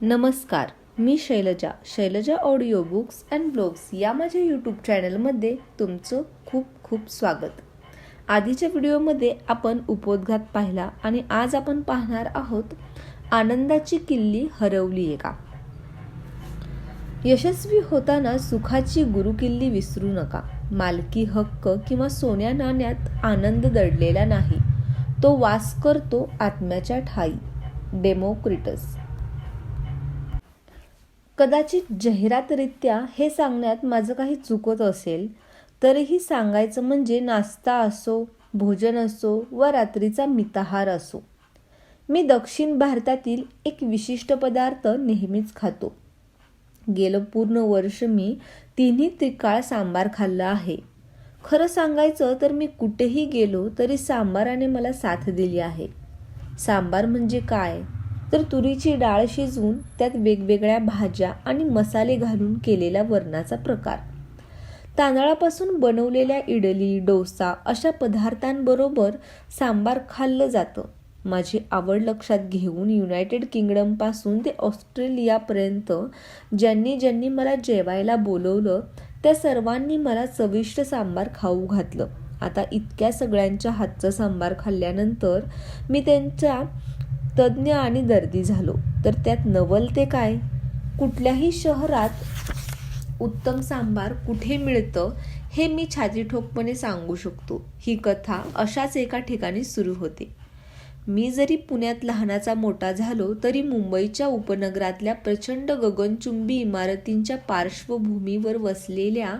नमस्कार, मी Shailaja audio books and blogs या माझ्या यूट्यूब चॅनलमध्ये तुमचं खूप खूप स्वागत. आधीच्या व्हिडिओमध्ये आपण उपोद्घात पाहिला आणि आज आपण पाहणार आहोत आनंदाची किल्ली हरवली आहे का. यशस्वी होताना सुखाची गुरुकिल्ली विसरू नका. मालकी हक्क किंवा सोन्या नाण्यात आनंद दडलेला नाही, तो वास करतो आत्म्याच्या ठाई. डेमोक्रिटस. कदाचित जाहिरातरित्या हे सांगण्यात माझं काही चुकत असेल, तरीही सांगायचं म्हणजे नाश्ता असो, भोजन असो व रात्रीचा मिताहार असो, मी दक्षिण भारतातील एक विशिष्ट पदार्थ नेहमीच खातो. गेलं पूर्ण वर्ष मी तिन्ही त्रिकाळ सांबार खाल्ला आहे. खरं सांगायचं तर मी कुठेही गेलो तरी सांबाराने मला साथ दिली आहे. सांबार म्हणजे काय तर तुरीची डाळ शिजवून त्यात वेगवेगळ्या भाज्या आणि मसाले घालून केलेला वरणाचा प्रकार. तांदळापासून बनवलेल्या इडली, डोसा अशा पदार्थांबरोबर सांबार खाल्लं जातं. माझी आवड लक्षात घेऊन युनायटेड किंगडमपासून ते ऑस्ट्रेलियापर्यंत ज्यांनी ज्यांनी मला जेवायला बोलवलं त्या सर्वांनी मला चविष्ट सांबार खाऊ घातलं. आता इतक्या सगळ्यांच्या हातचं सांबार खाल्ल्यानंतर मी त्यांचा तज्ज्ञ आणि दर्दी झालो. तर त्यात नवल ते काय? कुठल्याही शहरात उत्तम सांबार कुठे मिळतं हे मी छातीठोकपणे सांगू शकतो. ही कथा अशाच एका ठिकाणी सुरू होते. मी जरी पुण्यात लहानाचा मोठा झालो तरी मुंबईच्या उपनगरातल्या प्रचंड गगनचुंबी इमारतींच्या पार्श्वभूमीवर वसलेल्या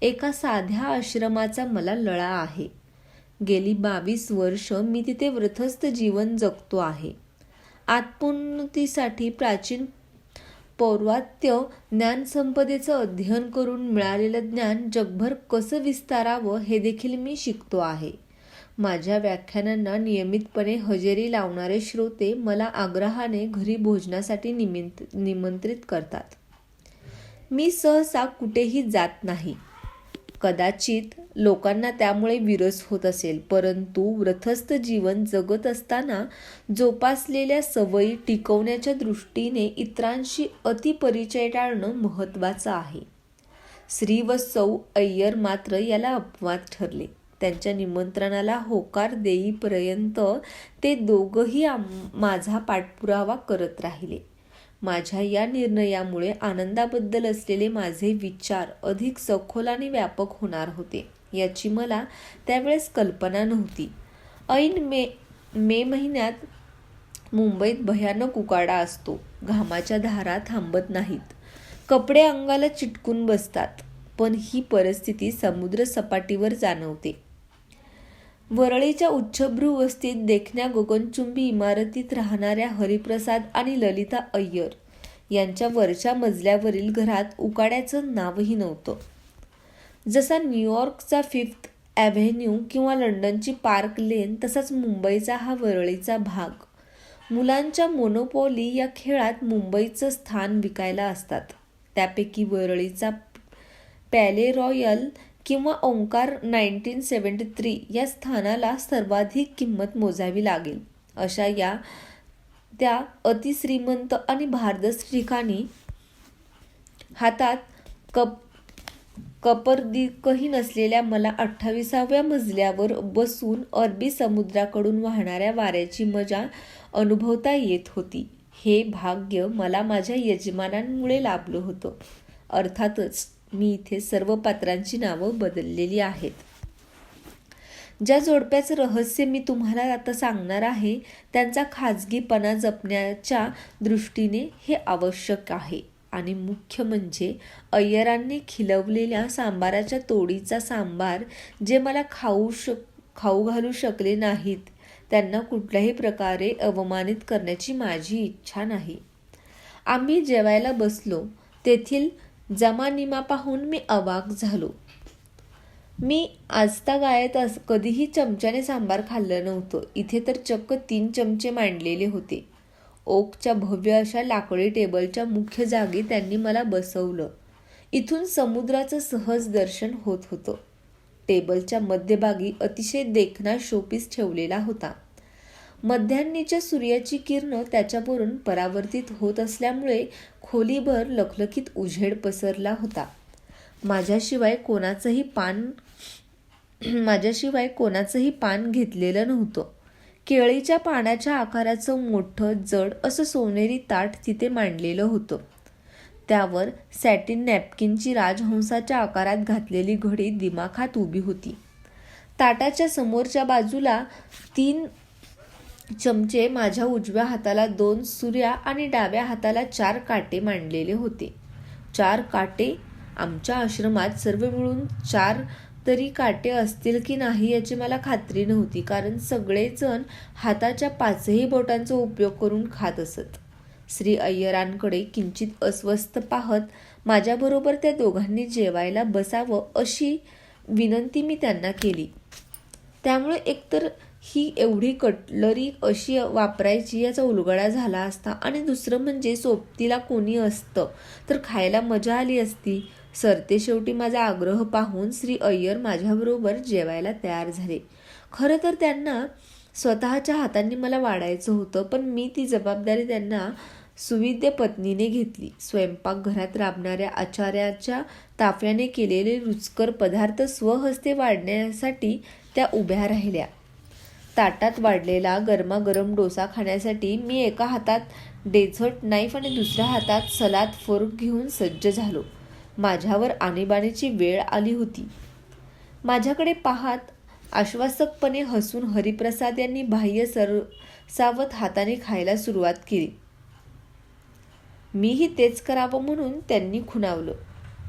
एका साध्या आश्रमाचा मला लळा आहे. गेली 22 वर्ष मी तिथे व्रतस्थ जीवन जगतो आहे. आत्मोन्नतीसाठी प्राचीन पौर्वात्य ज्ञानसंपदेचं अध्ययन करून मिळालेलं ज्ञान जगभर कसं विस्तारावं हे देखील मी शिकतो आहे. माझ्या व्याख्यानांना नियमितपणे हजेरी लावणारे श्रोते मला आग्रहाने घरी भोजनासाठी निमंत्रित करतात. मी सहसा कुठेही जात नाही. कदाचित लोकांना त्यामुळे विरस होत असेल, परंतु व्रतस्थ जीवन जगत असताना जोपासलेल्या सवयी टिकवण्याच्या दृष्टीने इतरांशी अतिपरिचय टाळणं महत्त्वाचं आहे. श्री व सौ अय्यर मात्र याला अपवाद ठरले. त्यांच्या निमंत्रणाला होकार देईपर्यंत ते दोघंही माझा पाठपुरावा करत राहिले. माझ्या या निर्णयामुळे आनंदाबद्दल असलेले माझे विचार अधिक सखोल आणि व्यापक होणार होते याची मला त्यावेळेस कल्पना नव्हती. ऐन मे महिन्यात मुंबईत भयानक उकाडा असतो. घामाच्या धारा थांबत नाहीत, कपडे अंगाला चिटकून बसतात. पण ही परिस्थिती समुद्र सपाटीवर जाणवते. वरळीच्या उच्चभ्रू वस्तीत देखण्या गगनचुंबी इमारतीत राहणाऱ्या हरिप्रसाद आणि ललिता अय्यर यांच्या वरच्या मजल्यावरील घरात उकाड्याचं नावही नव्हतं. जसा न्यूयॉर्कचा 5th ॲव्हेन्यू किंवा लंडनची पार्क लेन तसाच मुंबईचा हा वरळीचा भाग. मुलांच्या मोनोपॉली या खेळात मुंबईचं स्थान विकायला असतात. त्यापैकी वरळीचा पॅले रॉयल किंवा ओंकार 1973 या स्थानाला सर्वाधिक किंमत मोजावी लागेल. अशा त्या अतिश्रीमंत आणि भारदस्त ठिकाणी हातात कपरदिकही नसलेल्या मला 28व्या मजल्यावर बसून अरबी समुद्राकडून वाहणाऱ्या वाऱ्याची मजा अनुभवता येत होती. हे भाग्य मला माझ्या यजमानांमुळे लाभलं होतं. अर्थातच मी इथे सर्व पात्रांची नावं बदललेली आहेत. ज्या जोडप्याचं रहस्य मी तुम्हाला आता सांगणार आहे त्यांचा खाजगीपणा जपण्याच्या दृष्टीने हे आवश्यक आहे. आणि मुख्य म्हणजे अय्यरांनी खिलवलेल्या सांबाराच्या तोडीचा सांबार जे मला खाऊ घालू शकले नाहीत त्यांना कुठल्याही प्रकारे अवमानित करण्याची माझी इच्छा नाही. आम्ही जेवायला बसलो. तेथील जमानिमा पाहून मी अवाक झालो. मी आजतागायत कधीही चमच्याने सांबार खाल्लं नव्हतं. इथे तर चक्क 3 चमचे मांडलेले होते. ओकच्या भव्य अशा लाकडी टेबलच्या मुख्य जागी त्यांनी मला बसवलं. इथून समुद्राचं सहज दर्शन होत होतं. टेबलच्या मध्यभागी अतिशय देखणा शोपीस ठेवलेला होता. मध्यान्नीच्या सूर्याची किरणं त्याच्यावरून परावर्तित होत असल्यामुळे खोलीभर लखलखीत उजेड पसरला होता. माझ्याशिवाय कोणाचंही पान घेतलेलं नव्हतं. केळीच्या पानाच्या आकाराचं मोठं जड असं सोनेरी ताट तिथे मांडलेलं होतं. त्यावर सॅटिन नॅपकिनची राजहंसाच्या आकारात घातलेली घडी दिमाखात उभी होती. ताटाच्या समोरच्या बाजूला 3 चमचे, माझ्या उजव्या हाताला 2 सुऱ्या आणि डाव्या हाताला 4 काटे मांडलेले होते. 4 काटे? आमच्या आश्रमात सर्व मिळून 4 तरी काटे असतील की नाही याची मला खात्री नव्हती, कारण सगळेजण हाताच्या 5ही बोटांचा उपयोग करून खात असत. श्री अय्यरांकडे किंचित अस्वस्थ पाहत माझ्याबरोबर त्या दोघांनी जेवायला बसावं अशी विनंती मी त्यांना केली. त्यामुळे एकतर ही एवढी कटलरी अशी वापरायची याचा उलगडा झाला असता, आणि दुसरं म्हणजे सोबतीला कोणी असतं तर खायला मजा आली असती. सरतेशेवटी माझा आग्रह पाहून श्री अय्यर माझ्याबरोबर जेवायला तयार झाले. खरं तर त्यांना स्वतःच्या हातांनी मला वाढायचं होतं, पण मी ती जबाबदारी त्यांना सुविद्य पत्नीने घेतली. स्वयंपाकघरात राबणाऱ्या आचार्याच्या ताफ्याने केलेले रुचकर पदार्थ स्वहस्ते वाढण्यासाठी त्या उभ्या राहिल्या. ताटात वाढलेला गरमागरम डोसा खाण्यासाठी मी एका हातात डेझर्ट नाईफ आणि दुसऱ्या हातात सलाद फोर्क घेऊन सज्ज झालो. माझ्यावर आणीबाणीची वेळ आली होती. माझ्याकडे पाहत आश्वासकपणे हसून हरिप्रसाद यांनी बाह्य सरसावत हाताने खायला सुरुवात केली. मीही तेच करावं म्हणून त्यांनी खुणावलं.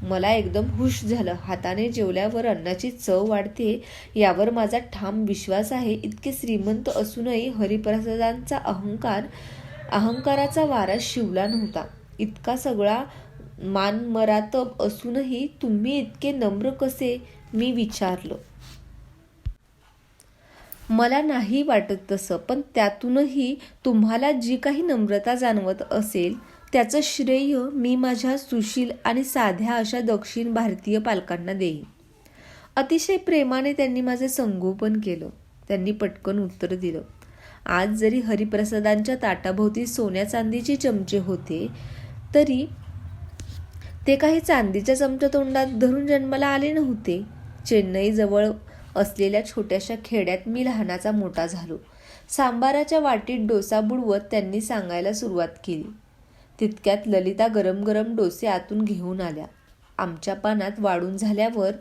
मला एकदम हुश झालं. हाताने जेवल्यावर अन्नाची चव वाढते यावर माझा ठाम विश्वास आहे. इतके श्रीमंत असूनही हरिप्रसादांचा अहंकाराचा वारा शिवला नव्हता. इतका सगळा मानमरातब असूनही तुम्ही इतके नम्र कसे, मी विचारलं. मला नाही वाटत तसं, पण त्यातूनही तुम्हाला जी काही नम्रता जाणवत असेल त्याचं श्रेय मी माझ्या सुशील आणि साध्या अशा दक्षिण भारतीय पालकांना देईन. अतिशय प्रेमाने त्यांनी माझे संगोपन केलं. त्यांनी पटकन उत्तर दिलं. आज जरी हरिप्रसादांच्या ताटाभोवती सोन्या चांदीचे चमचे होते तरी ते काही चांदीच्या चमच्या तोंडात धरून जन्माला आले नव्हते. चेन्नई जवळ असलेल्या छोट्याशा खेड्यात मी लहानाचा मोठा झालो. सांबाराच्या वाटीत डोसा बुडवत त्यांनी सांगायला सुरुवात केली. तितक्यात ललिता गरम गरम डोसे आतून घेऊन आल्या. आमच्या पानात वाढून झाल्यावर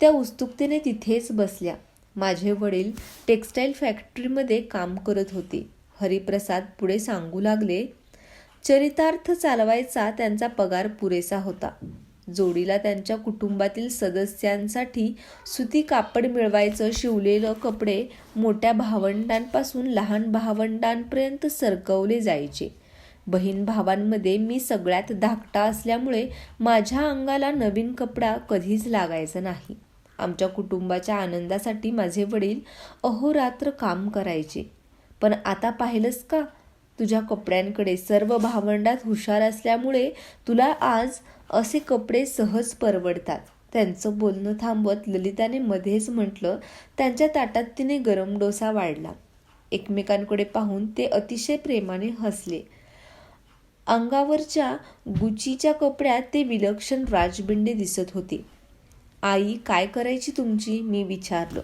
त्या उत्सुकतेने तिथेच बसल्या. माझे वडील टेक्स्टाईल फॅक्टरीमध्ये काम करत होते. हरिप्रसाद पुढे सांगू लागले. चरितार्थ चालवायचा त्यांचा पगार पुरेसा होता. जोडीला त्यांच्या कुटुंबातील सदस्यांसाठी सुती कापड मिळवायचं. शिवलेलं कपडे मोठ्या भावंडांपासून लहान भावंडांपर्यंत सरकवले जायचे. बहीण भावांमध्ये मी सगळ्यात धाकटा असल्यामुळे माझ्या अंगाला नवीन कपडा कधीच लागायचा नाही. आमच्या कुटुंबाच्या आनंदासाठी माझे वडील अहोरात्र काम करायचे. पण आता पाहिलंस का, तुझ्या कपड्यांकडे सर्व भावंडात हुशार असल्यामुळे तुला आज असे कपडे सहज परवडतात. त्यांचं बोलणं थांबवत ललिताने मध्येच म्हटलं. त्यांच्या ताटात तिने गरम डोसा वाढला. एकमेकांकडे पाहून ते अतिशय प्रेमाने हसले. अंगावरच्या गुचीच्या कपड्यात ते विलक्षण राजबिंडे दिसत होते. आई काय करायची तुमची, मी विचारलं.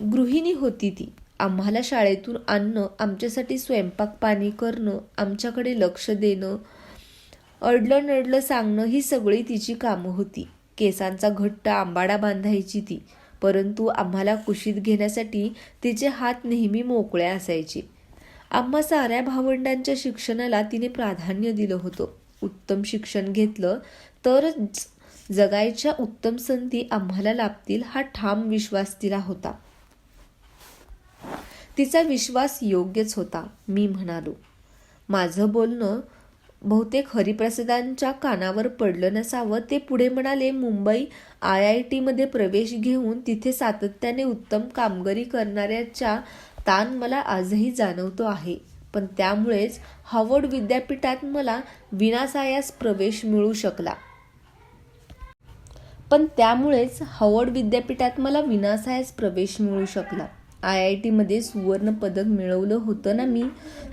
गृहिणी होती ती. आम्हाला शाळेतून आणणं, आमच्यासाठी स्वयंपाक पाणी करणं, आमच्याकडे लक्ष देणं, अडलं नडलं सांगणं ही सगळी तिची कामं होती. केसांचा घट्ट आंबाडा बांधायची ती, परंतु आम्हाला कुशीत घेण्यासाठी तिचे हात नेहमी मोकळे असायचे. आम्हा साऱ्या भावंडांच्या शिक्षणाला तिने प्राधान्य दिलं होतं. उत्तम शिक्षण घेतलं तरच जगायच्या उत्तम संधी आम्हाला लाभतील हा ठाम विश्वास तिला होता. तिचा विश्वास योग्यच होता, मी म्हणालो. माझं बोलणं बहुतेक हरिप्रसादांच्या कानावर पडलं नसावं. ते पुढे म्हणाले. मुंबई IIT प्रवेश घेऊन तिथे सातत्याने उत्तम कामगिरी करणाऱ्याचा ताण मला आजही जाणवतो आहे. पण त्यामुळेच हार्वर्ड विद्यापीठात मला विनासायास प्रवेश मिळू शकला. IIT सुवर्ण पदक मिळवलं होतं ना मी.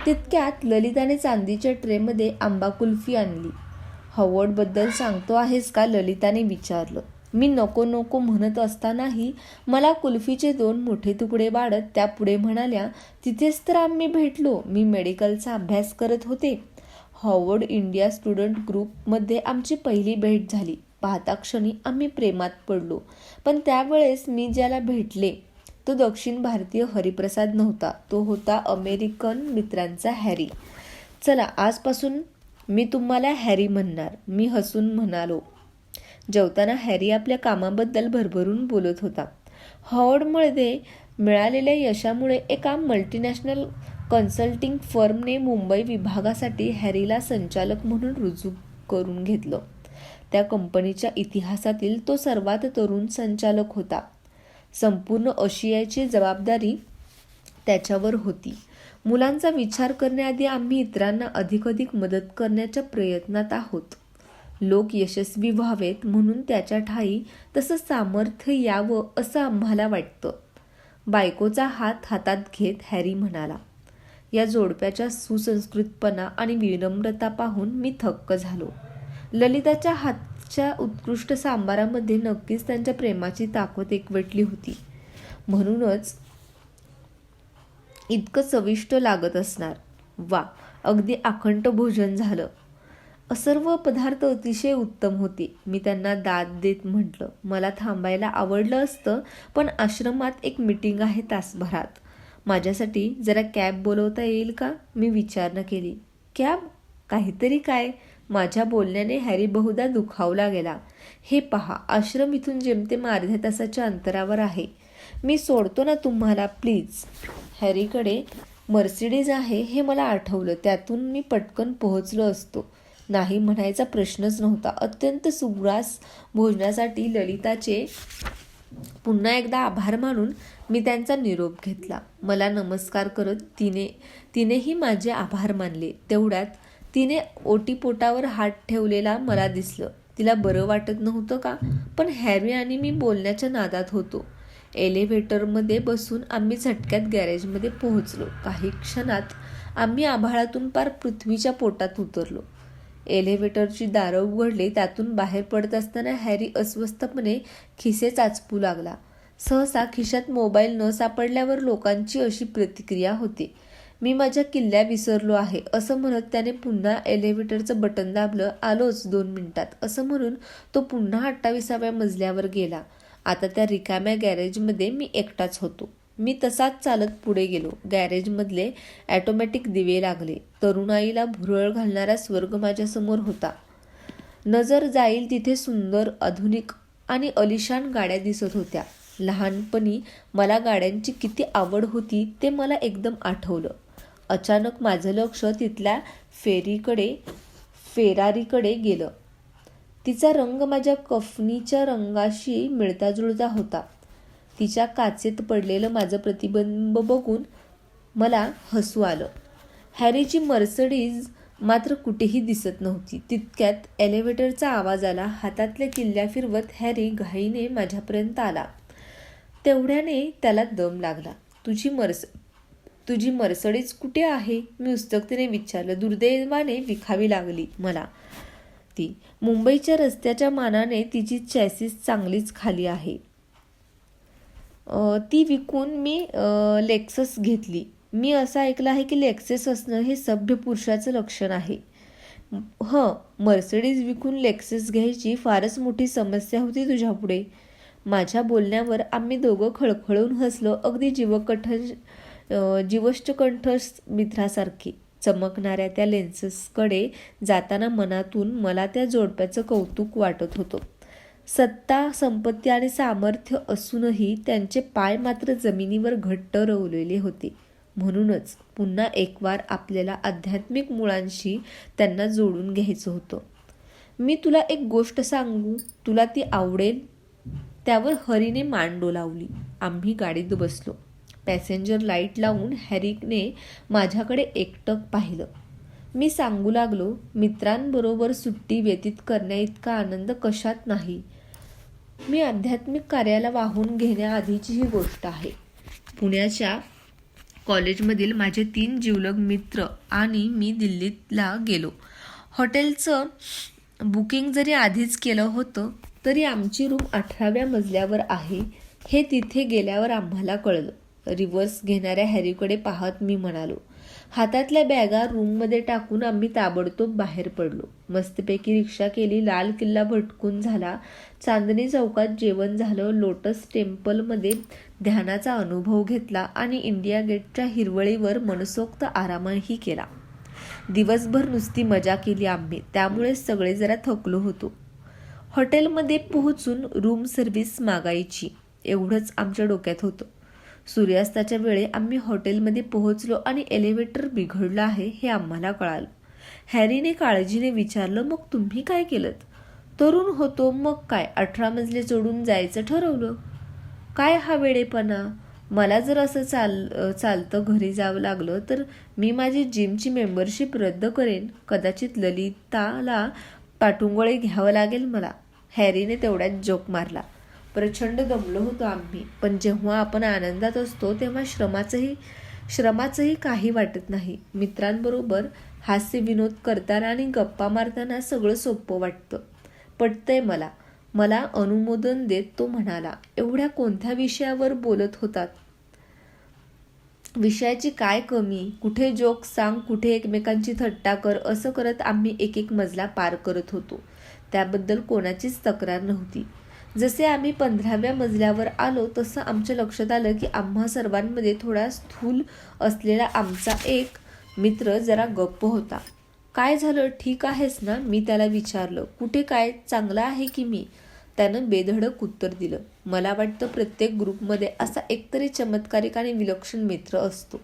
तितक्यात ललिताने चांदीच्या ट्रेमध्ये आंबा कुल्फी आणली. हॉवर्डबद्दल सांगतो आहेस का, ललिताने विचारलं. मी नको नको म्हणत असतानाही मला कुल्फीचे 2 मोठे तुकडे वाढत त्या पुढे म्हणाल्या, तिथेच तर आम्ही भेटलो. मी मेडिकलचा अभ्यास करत होते. हॉवर्ड इंडिया स्टुडंट ग्रुपमध्ये आमची पहिली भेट झाली. पाहता क्षणी आम्ही प्रेमात पडलो. पण त्यावेळेस मी ज्याला भेटले तो दक्षिण भारतीय हरिप्रसाद नव्हता. तो होता अमेरिकन मित्रांचा हॅरी. चला, आजपासून मी तुम्हाला हॅरी म्हणणार, मी हसून म्हणालो. जेवताना हॅरी आपल्या कामाबद्दल भरभरून बोलत होता. हॉवर्डमध्ये मिळालेल्या यशामुळे एका मल्टीनॅशनल कन्सल्टिंग फर्मने मुंबई विभागासाठी हॅरीला संचालक म्हणून रुजू करून घेतलं. त्या कंपनीच्या इतिहासातील तो सर्वात तरुण संचालक होता. संपूर्ण आशियाची जबाबदारी त्याच्यावर होती. मुलांचा विचार करण्याआधी आम्ही इतरांना अधिकाधिक मदत करण्याच्या प्रयत्नात आहोत. लोक यशस्वी व्हावेत म्हणून त्याच्या ठायी तसं सामर्थ्य यावं असं आम्हाला वाटतं. बायकोचा हात हातात घेत हॅरी म्हणाला. या जोडप्याच्या सुसंस्कृतपणा आणि विनम्रता पाहून मी थक्क झालो. ललिताच्या हातच्या उत्कृष्ट सांबारामध्ये नक्कीच त्यांच्या प्रेमाची ताकद एकवटली होती. म्हणूनच इतकं चविष्ट लागत असणार. वा, अगदी आखंड भोजन झालं. सर्व पदार्थ अतिशय उत्तम होते. मी त्यांना दाद देत म्हटलं, मला थांबायला आवडलं असतं, पण आश्रमात एक मीटिंग आहे तासभरात. माझ्यासाठी जरा कॅब बोलवता येईल का? मी विचारणा केली. कॅब? काहीतरी काय? माझ्या बोलण्याने हॅरी बहुधा दुखावला गेला. हे पहा, आश्रम इथून जेमतेम अर्ध्या तासाच्या अंतरावर आहे. मी सोडतो ना तुम्हाला, प्लीज. हॅरीकडे मर्सिडीज आहे हे मला आठवलं. त्यातून मी पटकन पोहोचलो असतो. नाही म्हणायचा प्रश्नच नव्हता. अत्यंत सुग्रास भोजनासाठी ललिताचे पुन्हा एकदा आभार मानून मी त्यांचा निरोप घेतला. मला नमस्कार करत तिनेही माझे आभार मानले. तेवढ्यात तिने ओटीपोटावर हात ठेवलेला मला दिसलं. तिला बरं वाटत नव्हतं का? पण हॅरी आणि मी बोलण्याच्या नादात होतो. एलिव्हेटरमध्ये बसून आम्ही झटक्यात गॅरेजमध्ये पोहोचलो. काही क्षणात आम्ही आभाळातून पार पृथ्वीच्या पोटात उतरलो. एलिव्हेटरची दारं उघडली. त्यातून बाहेर पडत असताना हॅरी अस्वस्थपणे खिसे चाचपू लागला. सहसा खिशात मोबाईल न सापडल्यावर लोकांची अशी प्रतिक्रिया होते. मी माझ्या किल्ल्या विसरलो आहे असं म्हणत त्याने पुन्हा एलिव्हेटरचं बटन दाबलं. आलोच 2 मिनिटात असं म्हणून तो पुन्हा 28व्या मजल्यावर गेला. आता त्या रिकाम्या गॅरेजमध्ये मी एकटाच होतो. मी तसाच चालत पुढे गेलो. गॅरेजमधले ऑटोमॅटिक दिवे लागले. तरुणाईला भुरळ घालणारा स्वर्ग माझ्यासमोर होता. नजर जाईल तिथे सुंदर, आधुनिक आणि अलिशान गाड्या दिसत होत्या. लहानपणी मला गाड्यांची किती आवड होती ते मला एकदम आठवलं. अचानक माझं लक्ष तिथल्या फेरारीकडे गेलं. तिचा रंग माझ्या कफनीच्या रंगाशी मिळताजुळता होता. तिच्या काचेत पडलेलं माझं प्रतिबिंब बघून मला हसू आलं. हॅरीची मर्सिडीज मात्र कुठेही दिसत नव्हती. तितक्यात एलिव्हेटरचा आवाज आला. हातातल्या किल्ल्या फिरवत हॅरी घाईने माझ्यापर्यंत आला. तेवढ्याने त्याला दम लागला. तुझी मर्सिडीज कुठे आहे? मी उत्सुकतेने विचारलं. दुर्दैवाने विकावी लागली मला ती. मुंबईच्या रस्त्याच्या मानाने तिची चॅसिस चांगलीच खाली आहे. ती विकून मी लेक्सस घेतली. मी असं ऐकलं आहे की लेक्सस असणं हे सभ्य पुरुषाचं लक्षण आहे. मर्सिडीज विकून लेक्सस घ्यायची फारच मोठी समस्या होती तुझ्यापुढे. माझ्या बोलण्यावर आम्ही दोघं खळखळून हसलो. अगदी जीवष्टकंठस्थ मित्रासारखी. चमकणाऱ्या त्या लेन्सेसकडे जाताना मनातून मला त्या जोडप्याचं कौतुक वाटत होतं. सत्ता, संपत्ती आणि सामर्थ्य असूनही त्यांचे पाय मात्र जमिनीवर घट्ट रोवलेले होते. म्हणूनच पुन्हा एकवार आपल्याला आध्यात्मिक मुळांशी त्यांना जोडून घ्यायचं होतं. मी तुला एक गोष्ट सांगू, तुला ती आवडेल. त्यावर हॅरीने मान डोलावली. आम्ही गाडीत बसलो. पॅसेंजर लाईट लावून हॅरीने माझ्याकडे एकटक पाहिलं. मी सांगू लागलो, मित्रांबरोबर सुट्टी व्यतीत करण्याइतका आनंद कशात नाही. मी आध्यात्मिक कार्याला वाहून घेण्याआधीची ही गोष्ट आहे. पुण्याच्या कॉलेजमधील माझे 3 जिवलग मित्र आणि मी दिल्लीला गेलो. हॉटेलचं बुकिंग जरी आधीच केलं होतं तरी आमची रूम 18व्या मजल्यावर आहे हे तिथे गेल्यावर आम्हाला कळलं. रिव्हर्स घेणाऱ्या हॅरीकडे पाहत मी म्हणालो. हातातल्या बॅगा रूममध्ये टाकून आम्ही ताबडतोब बाहेर पडलो. मस्तपैकी रिक्षा केली, लाल किल्ला भटकून झाला, चांदणी चौकात जेवण झालं, लोटस टेम्पलमध्ये ध्यानाचा अनुभव घेतला आणि इंडिया गेटच्या हिरवळीवर मनसोक्त आरामही केला. दिवसभर नुसती मजा केली आम्ही, त्यामुळे सगळे जरा थकलो होतो. हॉटेलमध्ये पोहोचून रूम सर्व्हिस मागायची एवढंच आमच्या डोक्यात होतं. सूर्यास्ताच्या वेळी आम्ही हॉटेलमध्ये पोहोचलो आणि एलिव्हेटर बिघडलं आहे हे आम्हाला कळालं. हॅरीने काळजीने विचारलं, मग तुम्ही काय केलं? तरुण होतो, मग काय, 18 मजले चढून जायचं ठरवलं. काय हा वेडेपणा. मला जर असं चालतं घरी जावं लागलं तर मी माझी जिमची मेंबरशिप रद्द करेन. कदाचित ललिताला पाठुंगोळे घ्यावं लागेल मला. हॅरीने तेवढ्यात जोक मारला. प्रचंड दमलो होतो आम्ही, पण जेव्हा आपण आनंदात असतो तेव्हा श्रमाचंही काही वाटत नाही. मित्रांबरोबर हास्य विनोद करताना आणि गप्पा मारताना सगळं सोपं वाटतं. पटतंय मला अनुमोदन देत तो म्हणाला, एवढ्या कोणत्या विषयावर बोलत होतात? विषयाची काय कमी, कुठे जोक सांग, कुठे एकमेकांची थट्टा कर, असं करत आम्ही एक मजला पार करत होतो. त्याबद्दल कोणाचीच तक्रार नव्हती. जसे आम्ही 15व्या मजल्यावर आलो तसं आमच्या लक्षात आलं की आम्हा सर्वांमध्ये थोडा स्थूल असलेला आमचा एक मित्र जरा गप्प होता. काय झालं, ठीक आहेस ना, मी त्याला विचारलं. कुठे काय, चांगला आहे की मी? त्यानं बेधडक उत्तर दिलं, मला वाटतं प्रत्येक ग्रुपमध्ये असा एकतरी चमत्कारिक आणि विलक्षण मित्र असतो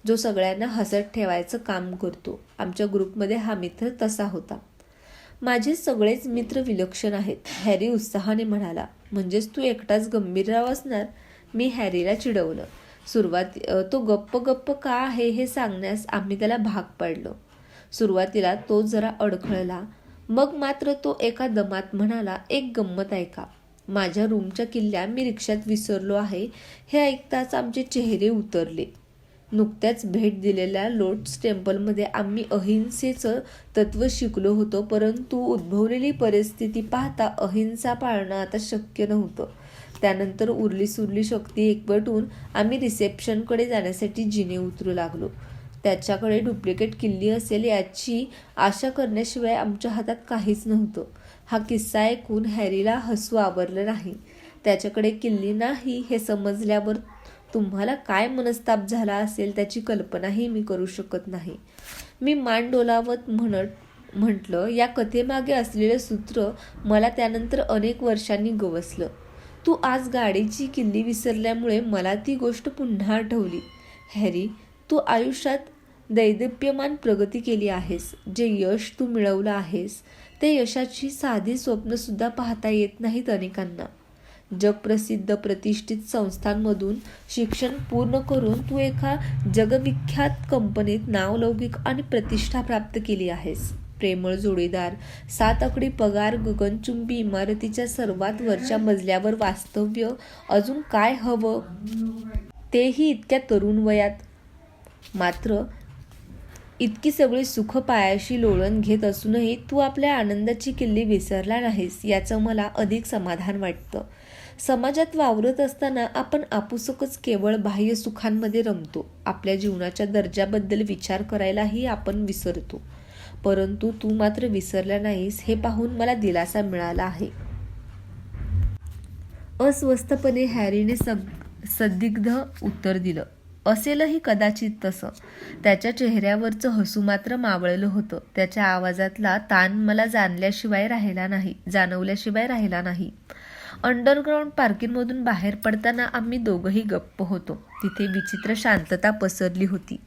जो सगळ्यांना हसत ठेवायचं काम करतो. आमच्या ग्रुपमध्ये हा मित्र तसा होता. माझे सगळेच मित्र विलक्षण आहेत, हॅरी उत्साहाने म्हणाला. म्हणजेच तू एकटाच गंभीरराव असणार? मी हॅरीला चिडवलं. तो गप्प का आहे हे सांगण्यास आम्ही त्याला भाग पाडलो. सुरुवातीला तो जरा अडखळला, मग मात्र तो एका दमात म्हणाला, एक गंमत ऐका. माझ्या रूमच्या किल्ल्या मी रिक्षात विसरलो आहे. हे ऐकताच आमचे चेहरे उतरले. नुकत्याच भेट दिलेल्या लोटस टेम्पलमध्ये आम्ही अहिंसेचं तत्त्व शिकलो होतो, परंतु उद्भवलेली परिस्थिती पाहता अहिंसा पाळणं आता शक्य नव्हतं. त्यानंतर उरली शक्ती एकवटून आम्ही रिसेप्शनकडे जाण्यासाठी जिने उतरू लागलो. त्याच्याकडे डुप्लिकेट किल्ली असेल याची आशा करण्याशिवाय आमच्या हातात काहीच नव्हतं. हा किस्सा ऐकून हॅरीला हसू आवरलं नाही. त्याच्याकडे किल्ली नाही हे समजल्यावर तुम्हाला काय मनस्ताप झाला असेल त्याची कल्पनाही मी करू शकत नाही. मी मान डोलावत म्हटलं, या कथेमागे असलेलं सूत्र मला त्यानंतर अनेक वर्षांनी गवसलं. तू आज गाडीची किल्ली विसरल्यामुळे मला ती गोष्ट पुन्हा आठवली. हॅरी, तू आयुष्यात दैदिप्यमान प्रगती केली आहेस. जे यश तू मिळवलं आहेस ते यशाची साधी स्वप्नसुद्धा पाहता येत नाहीत अनेकांना. जगप्रसिद्ध प्रतिष्ठित संस्थांमधून शिक्षण पूर्ण करून तू एका जगविख्यात कंपनीत नावलौकिक आणि प्रतिष्ठा प्राप्त केली आहेस. प्रेमळ जोडीदार, 7 आकडी पगार, गगनचुंबी इमारतीच्या सर्वात वरच्या मजल्यावर वास्तव्य, अजून काय हवं? तेही इतक्या तरुण वयात. मात्र इतकी सगळी सुख पायाशी लोळण घेत असूनही तू आपल्या आनंदाची किल्ली विसरला नाहीस याचं मला अधिक समाधान वाटतं. समाजात वावरत असताना आपण आपुसकच केवळ बाह्य सुखांमध्ये रमतो. आपल्या जीवनाच्या दर्जाबद्दल विचार करायलाही आपण विसरतो. परंतु तू मात्र विसरला नाहीस हे पाहून मला दिलासा मिळाला आहे. अस्वस्थपणे हॅरीने संदिग्ध उत्तर दिलं. असेलही कदाचित तसं. त्याच्या चेहऱ्यावरचं हसू मात्र मावळलं होतं. त्याच्या आवाजातला ताण मला जाणवल्याशिवाय राहिला नाही. अंडरग्राऊंड पार्किंगमधून बाहेर पडताना आम्ही दोघंही गप्प होतो. तिथे विचित्र शांतता पसरली होती.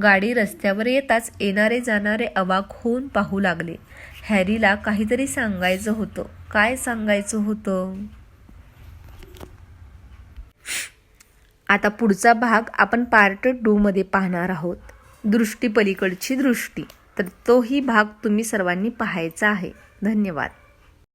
गाडी रस्त्यावर येताच येणारे जाणारे अवाक होऊन पाहू लागले. हॅरीला काहीतरी सांगायचं होतं. काय सांगायचं होतं? आता पुढचा भाग आपण पार्ट 2 मध्ये पाहणार आहोत. दृष्टी पलीकडची दृष्टी. तर तोही भाग तुम्ही सर्वांनी पाहायचा आहे. धन्यवाद.